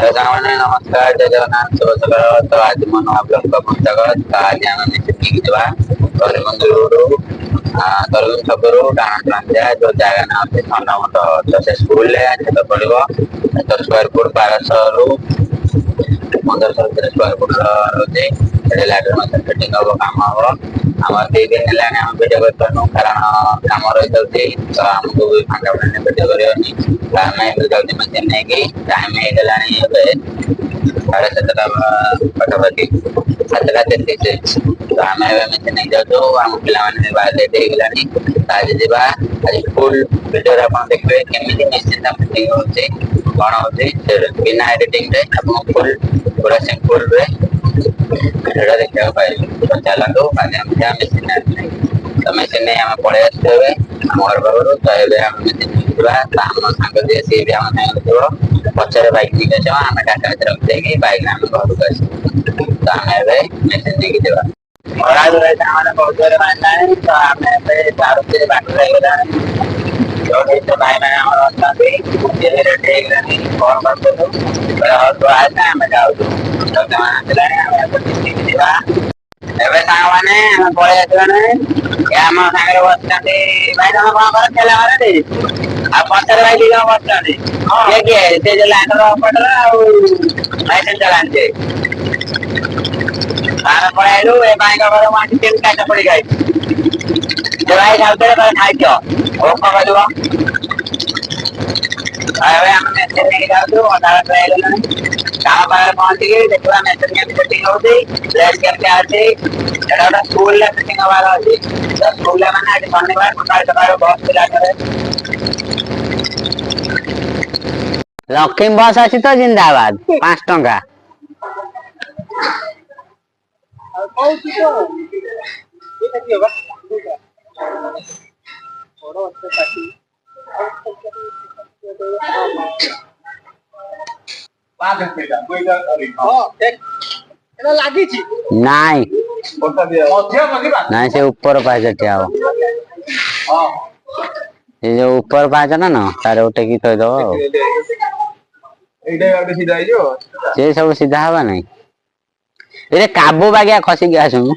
सामान्य नमस्कार जय जगन्नाथ शुभ सकाळ तो आज मन आपलं पुस्तक तो आज आम मिटिंग देवा କରିମନ୍ଦୁରୁ ତରଗୁଣ ଛକରୁ ଟାଣା ଯୋଉ ଜାଗା ନାଁ ଅଛି ଥଣ୍ଡାମଠ ତ ସେ ସ୍କୁଲରେ ଯେତେ ପଡିବ 10 ସ୍କୋୟାର ଫୁଟ 1200 ରୁ 1500 ସ୍କୋୟାର ଫୁଟ ରହୁଛି ସେଠି ଲାଇଟ୍ ମଧ୍ୟ ଫିଟିଂ ହବ କାମ ହବ ଆମର 2 ଦିନ ହେଲାଣି ଆମେ ଭିଡିଓ କରିପାରୁନୁ କାରଣ କାମ ରହିଯାଉଛି ତ ଆମକୁ ବି ଫାଙ୍କା ମିଳୁନି ଭିଡିଓ କରିବାନି ତ ଆମେ ଏବେ ଜଲ୍ଦି ମେସିନ୍ ନେଇକି ଟାଇମ୍ ହେଇଗଲାଣି ଏବେ 7:30 ପାଖାପାଖି 7:33 ତ ଆମେ ଏବେ ମେସିନ୍ ନେଇ ଯାଉଛୁ ଆମ ପିଲାମାନେ ବାହାରେ ଲେଟ୍ ହେଇଗଲାଣି ଆଜି ଯିବା ଆଜି ଫୁଲ୍ ଭିଡିଓରେ ଆପଣ ଦେଖିବେ କେମିତି ମେସିନ୍ ଟା ଫିଟିଂ ହଉଛି କଣ ହଉଛି ବିନା ଏଡିଟିଂରେ ଆପଣ ଫୁଲ୍ ପୁରା ସିମ୍ପଲରେ ଭିଡିଓ ଦେଖିବାକୁ ପାଇବେ ତ ଚାଲନ୍ତୁ ଆଜି ଆମେ ଯାହା ମେସିନ୍ ଆଣିଲେ ତ ମେସିନ୍ ନେଇ ଆମେ ପଳେଇ ଆସିଛୁ ଏବେ ଆମ ଘର ପାଖରୁ ତ ଏବେ ଆମେ ମେସିନ୍ ନେଇକି ଯିବା ତ ଆମ ସାଙ୍ଗ ଯିଏ ସିଏ ବି ଆମ ସାଙ୍ଗରେ ଥିବ ପଛରେ ବାଇକ୍ ନେଇକି ଆସିବ ଆମେ ଟାଟା ଭିତରେ ରଖିଦେଇକି ବାଇକ୍ ଆମେ ଘରକୁ ଆସିବୁ ତ ଆମେ ଏବେ ମେସିନ୍ ନେଇକି ଯିବା ଖରା ଜୋରେ ସାଙ୍ଗମାନେ ବହୁତ ଜୋରେ ମାରିଲାଣି ତ ଆମେ ଏବେ ବାହାରୁଛେ ବାଟରେ ହେଇଗଲାଣି ଯୋଉଠି ସେ ଭାଇମାନେ ଆମର ଅଛନ୍ତି ସିଏ ରେଡି ହେଇଗଲାଣି କଲ୍ କରିଦେଲୁ ତୁ ଆସେ ଆମେ ଯାଉଛୁ ତ ସେମାନେ ଆସିଲାଣି ଆମେ ଏବେ ମିଶିକି ଯିବା ଏବେ ସାଙ୍ଗମାନେ ଆମେ ପଳେଇ ଆସିଲାଣି ଆମ ସାଙ୍ଗରେ ବସିଛନ୍ତି ଭାଇ ତମ କଣ କର ଠେଲା ମାରନ୍ତି ଆଉ ପଛରେ ଭାଇ 2 ଜଣ ବସିଛନ୍ତି କିଏ କିଏ ସେ ଯୋଉ ଲାଇନର ଅପରେଟର ଆଉ ଲାଇସେନ୍ସ ଚଲାନ୍ତି ତାର ପଳେଇଲୁ ଏ ଭାଇଙ୍କ ଘର ମୁଁ ଆଜି 3ଟା ଚପଡ଼ି ଖାଇଛି ସେ ଭାଇ ଖାଉଥିଲେ ତମେ ଖାଇଛ ଭୋକ କରିବ ଏବେ ଆମେ ମେସିନ୍ ନେଇକି ଯାଉଛୁ ଅଧା ବାଟ ହେଇଗଲାଣି କାମ ପାଖରେ ପହଞ୍ଚିକି ଦେଖିବା ମେସିନ୍ କେମିତି ଫିଟିଂ ହଉଛି ପ୍ଲେଟ୍ କେମିତି ଅଛି ଏଟା ଗୋଟେ ସ୍କୁଲରେ ଫିଟିଂ ହବାର ଅଛି ତ ସ୍କୁଲରେ ମାନେ ଆଜି ଶନିବାର ସକାଳୁ ସକାଳୁ ବସ୍ ଥିଲା ଲକ୍ଷ୍ମୀ ବସ୍ ଅଛି ତ ଜିନ୍ଦାବାଦ 5 ଟଙ୍କା ନାଇଁ ନାଇଁ ସେ ଉପର ପାହାଚ ଠିଆ ହବ ସେ ଯୋଉ ଉପର ପାହାଚ ନା ତାର ଟେକି ଥୋଇଦବ ଆଉ ସେ ସବୁ ସିଧା ହବା ନାଇଁ ଏରେ କାବୁ ବାଗିଆ ଖସିକି ଆସୁନୁ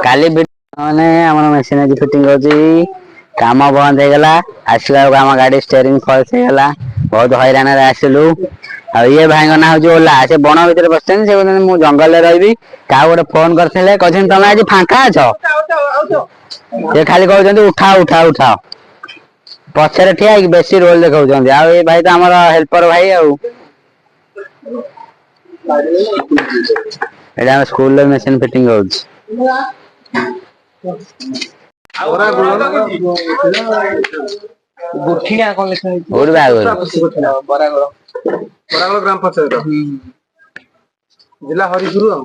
କାଲି ମାନେ ଆମର ମେସିନ୍ ଆଜି ଫିଟିଂ ହଉଛି କାମ ବନ୍ଦ ହେଇଗଲା ଆସିଲା ବେଳକୁ ଆମ ଗାଡି ଷ୍ଟେରିଂ ଫଲ୍ସ ହେଇଗଲା ବହୁତ ହଇରାଣରେ ଆସିଲୁ ଆଉ ଇଏ ଭାଇଙ୍କ ନାଁ ହଉଛି ଓଲା ସେ ବଣ ଭିତରେ ବସିଛନ୍ତି ସେ କହୁଛନ୍ତି ମୁଁ ଜଙ୍ଗଲରେ ରହିବି କାହାକୁ ଗୋଟେ ଫୋନ କରିଥିଲେ କହିଛନ୍ତି ତମେ ଆଜି ଫାଙ୍କା ଅଛ ସେ ଖାଲି କହୁଛନ୍ତି ଉଠାଅ ଉଠାଅ ଉଠାଅ ପଛରେ ଠିଆ ହେଇକି ବେଶୀ ରୋଲ ଦେଖାଉଛନ୍ତି ଆଉ ଏଇ ଭାଇ ତ ଆମର ହେଲ୍ପର ଭାଇ ଆଉ ଏଇଟା ଆମ ସ୍କୁଲରେ ମେସିନ୍ ଫିଟିଂ ହଉଛି ଗୋଠିଆ କଣ ଲେଖା ହେଇଛି ବରାଗଳ ଗ୍ରାମ ପଞ୍ଚାୟତ ଜିଲ୍ଲା ହରିପୁର ଆଉ